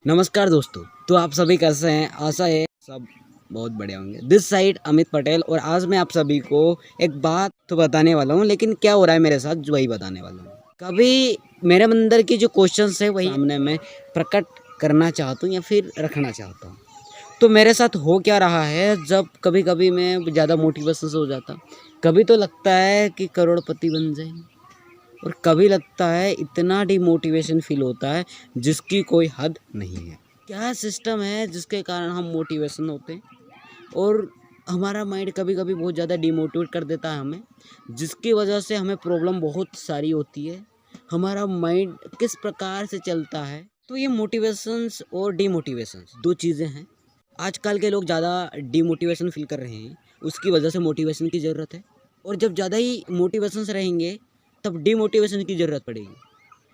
नमस्कार दोस्तों। तो आप सभी कैसे हैं? आशा है सब बहुत बढ़िया होंगे। दिस साइड अमित पटेल और आज मैं आप सभी को एक बात तो बताने वाला हूँ, लेकिन क्या हो रहा है मेरे साथ वही बताने वाला हूँ। कभी मेरे अंदर की जो क्वेश्चंस है वही सामने मैं प्रकट करना चाहता हूँ या फिर रखना चाहता हूँ। तो मेरे साथ हो क्या रहा है, जब कभी कभी मैं ज़्यादा मोटिवेशन से हो जाता, कभी तो लगता है कि करोड़पति बन जाए और कभी लगता है इतना डिमोटिवेशन फील होता है जिसकी कोई हद नहीं है। क्या सिस्टम है जिसके कारण हम मोटिवेशन होते हैं और हमारा माइंड कभी कभी बहुत ज़्यादा डिमोटिवेट कर देता है हमें, जिसकी वजह से हमें प्रॉब्लम बहुत सारी होती है। हमारा माइंड किस प्रकार से चलता है, तो ये मोटिवेशंस और डिमोटिवेशंस दो चीज़ें हैं। आजकल के लोग ज़्यादा डिमोटिवेशन फील कर रहे हैं, उसकी वजह से मोटिवेशन की ज़रूरत है। और जब ज़्यादा ही मोटिवेशंस रहेंगे तब डिमोटिवेशन की ज़रूरत पड़ेगी।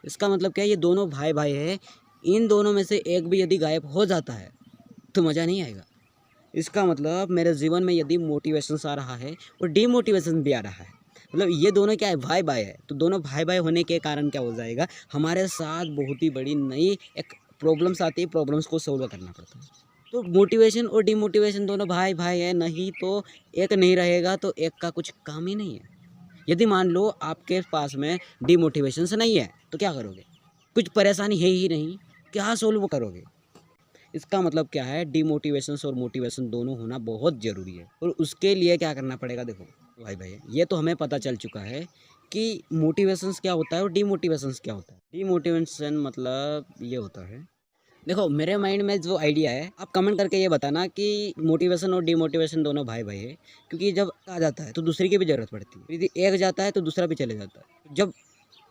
इसका मतलब क्या है, ये दोनों भाई भाई है। इन दोनों में से एक भी यदि गायब हो जाता है तो मज़ा नहीं आएगा। इसका मतलब मेरे जीवन में यदि मोटिवेशंस आ रहा है और डिमोटिवेशन भी आ रहा है, मतलब ये दोनों क्या है, भाई भाई है। तो दोनों भाई भाई होने के कारण क्या हो जाएगा, हमारे साथ बहुत ही बड़ी नई एक प्रॉब्लम्स आती है, प्रॉब्लम्स को सोल्व करना पड़ता है। तो मोटिवेशन और डिमोटिवेशन दोनों भाई भाई है, नहीं तो एक नहीं रहेगा तो एक का कुछ काम ही नहीं है। यदि मान लो आपके पास में डिमोटिवेशन से नहीं है तो क्या करोगे? कुछ परेशानी है ही नहीं, क्या सोल्व करोगे? इसका मतलब क्या है, डिमोटिवेशन और मोटिवेशन दोनों होना बहुत ज़रूरी है। और उसके लिए क्या करना पड़ेगा, देखो भाई भाई ये तो हमें पता चल चुका है कि मोटिवेशंस क्या होता है और डिमोटिवेशंस क्या होता है। डिमोटिवेशन मतलब ये होता है, देखो मेरे माइंड में जो आइडिया है, आप कमेंट करके ये बताना कि मोटिवेशन और डिमोटिवेशन दोनों भाई भाई है। क्योंकि जब आ जाता है तो दूसरे की भी ज़रूरत पड़ती है, यदि एक जाता है तो दूसरा भी चले जाता है। जब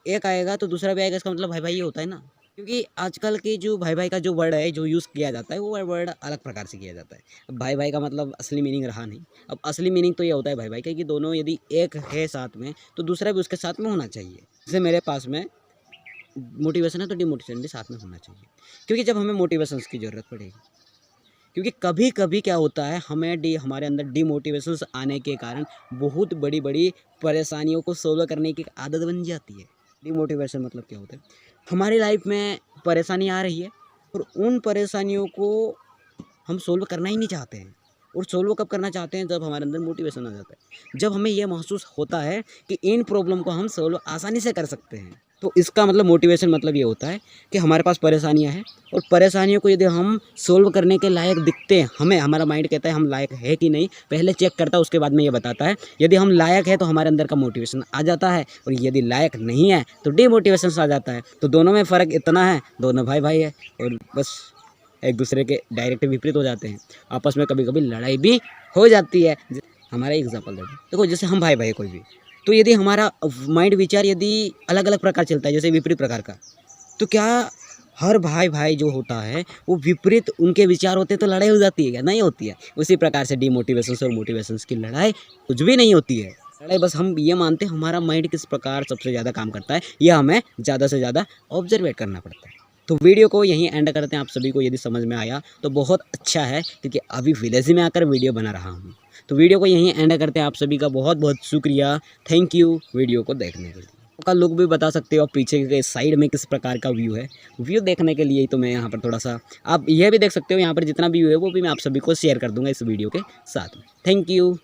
एक आएगा तो दूसरा भी आएगा, इसका मतलब भाई भाई ये होता है ना। क्योंकि आजकल की जो भाई भाई का जो वर्ड है, जो यूज़ किया जाता है, वो वर्ड अलग प्रकार से किया जाता है। अब भाई भाई का मतलब असली मीनिंग रहा नहीं। अब असली मीनिंग तो ये होता है भाई भाई का कि दोनों यदि एक है साथ में तो दूसरा भी उसके साथ में होना चाहिए। जैसे मेरे पास में मोटिवेशन है तो डिमोटिवेशन भी साथ में होना चाहिए, क्योंकि जब हमें मोटिवेशंस की ज़रूरत पड़ेगी। क्योंकि कभी कभी क्या होता है, हमारे अंदर डिमोटिवेशंस आने के कारण बहुत बड़ी बड़ी परेशानियों को सोल्व करने की आदत बन जाती है। डिमोटिवेशन मतलब क्या होता है, हमारी लाइफ में परेशानी आ रही है और उन परेशानियों को हम सोल्व करना ही नहीं चाहते हैं। और सोल्व कब करना चाहते हैं, जब हमारे अंदर मोटिवेशन आ जाता है, जब हमें यह महसूस होता है कि इन प्रॉब्लम को हम सोल्व आसानी से कर सकते हैं। तो इसका मतलब मोटिवेशन मतलब ये होता है कि हमारे पास परेशानियां हैं और परेशानियों को यदि हम सोल्व करने के लायक दिखते हैं, हमारा माइंड कहता है हम लायक है कि नहीं, पहले चेक करता है, उसके बाद में ये बताता है। यदि हम लायक है तो हमारे अंदर का मोटिवेशन आ जाता है, और यदि लायक नहीं है तो डिमोटिवेशन आ जाता है। तो दोनों में फ़र्क इतना है, दोनों भाई भाई है और बस एक दूसरे के डायरेक्ट विपरीत हो जाते हैं। आपस में कभी कभी लड़ाई भी हो जाती है। हमारा एग्जाम्पल देखो, जैसे हम भाई भाई कोई भी, तो यदि हमारा माइंड विचार यदि अलग अलग प्रकार चलता है, जैसे विपरीत प्रकार का, तो क्या हर भाई भाई जो होता है वो विपरीत उनके विचार होते हैं तो लड़ाई हो जाती है क्या? नहीं होती है। उसी प्रकार से डिमोटिवेशन और मोटिवेशन की लड़ाई कुछ भी नहीं होती है। लड़ाई बस हम ये मानते हैं हमारा माइंड किस प्रकार सबसे ज़्यादा काम करता है, यह हमें ज़्यादा से ज़्यादा ऑब्जर्वेट करना पड़ता है। तो वीडियो को यहीं एंड करते हैं। आप सभी को यदि समझ में आया तो बहुत अच्छा है, क्योंकि अभी विलेज में आकर वीडियो बना रहा हूँ। तो वीडियो को यहीं एंड करते हैं। आप सभी का बहुत बहुत शुक्रिया, थैंक यू वीडियो को देखने के लिए। का लुक भी बता सकते हो, पीछे के साइड में किस प्रकार का व्यू है। व्यू देखने के लिए ही तो मैं यहाँ पर थोड़ा सा, आप यह भी देख सकते हो, यहाँ पर जितना व्यू है वो भी मैं आप सभी को शेयर कर दूंगा इस वीडियो के साथ में। Thank you.